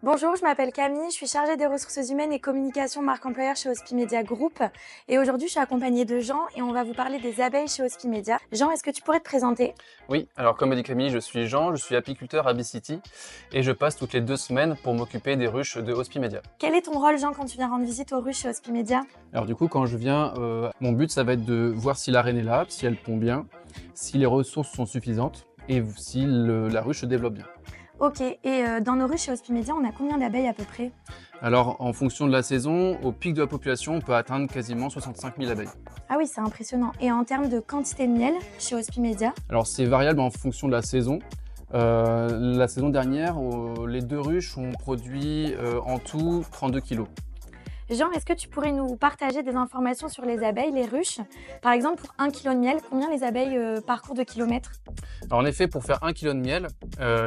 Bonjour, je m'appelle Camille, je suis chargée des ressources humaines et communication marque employeur chez Hospimedia Group. Et aujourd'hui, je suis accompagnée de Jean et on va vous parler des abeilles chez Hospimedia. Jean, est-ce que tu pourrais te présenter? Oui, alors comme a dit Camille, je suis Jean, je suis apiculteur à Bee-City et je passe toutes les 2 semaines pour m'occuper des ruches de Hospimedia. Quel est ton rôle, Jean, quand tu viens rendre visite aux ruches chez Hospimedia? Alors du coup, quand je viens, mon but ça va être de voir si la reine est là, si elle pond bien, si les ressources sont suffisantes et si la ruche se développe bien. Ok, et dans nos ruches chez Hospimedia, on a combien d'abeilles à peu près? Alors en fonction de la saison, au pic de la population, on peut atteindre quasiment 65 000 abeilles. Ah oui, c'est impressionnant. Et en termes de quantité de miel chez Hospimedia? Alors c'est variable en fonction de la saison. La saison dernière, les 2 ruches ont produit en tout 32 kilos. Jean, est-ce que tu pourrais nous partager des informations sur les abeilles, les ruches? Par exemple, pour 1 kg de miel, combien les abeilles parcourent de kilomètres? Alors en effet, pour faire 1 kg de miel,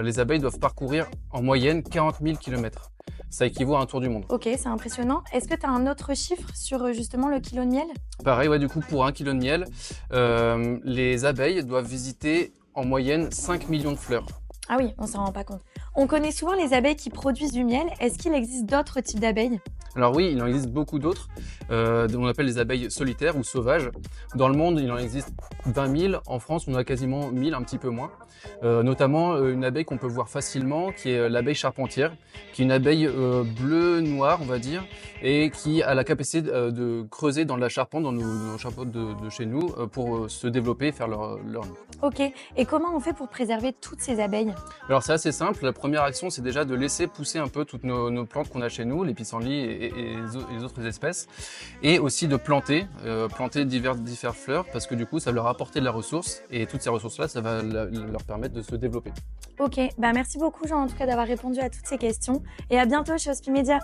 les abeilles doivent parcourir en moyenne 40 000 km. Ça équivaut à un tour du monde. Ok, c'est impressionnant. Est-ce que tu as un autre chiffre sur justement le kilo de miel? Pareil, ouais, du coup, pour 1 kg de miel, les abeilles doivent visiter en moyenne 5 millions de fleurs. Ah oui, on s'en rend pas compte. On connaît souvent les abeilles qui produisent du miel. Est-ce qu'il existe d'autres types d'abeilles? Alors oui, il en existe beaucoup d'autres. On appelle les abeilles solitaires ou sauvages. Dans le monde, il en existe 20 000. En France, on a quasiment 1000, un petit peu moins. Notamment une abeille qu'on peut voir facilement, qui est l'abeille charpentière, qui est une abeille bleu-noire, on va dire, et qui a la capacité de creuser dans la charpente, dans nos charpentes de chez nous, pour se développer et faire leur nid. Ok, et comment on fait pour préserver toutes ces abeilles? Alors c'est assez simple, la première action c'est déjà de laisser pousser un peu toutes nos plantes qu'on a chez nous, les pissenlits et les autres espèces, et aussi de planter diverses fleurs parce que du coup ça va leur apporter de la ressource et toutes ces ressources là ça va leur permettre de se développer. Ok, bah merci beaucoup Jean en tout cas d'avoir répondu à toutes ces questions et à bientôt chez Hospimedia.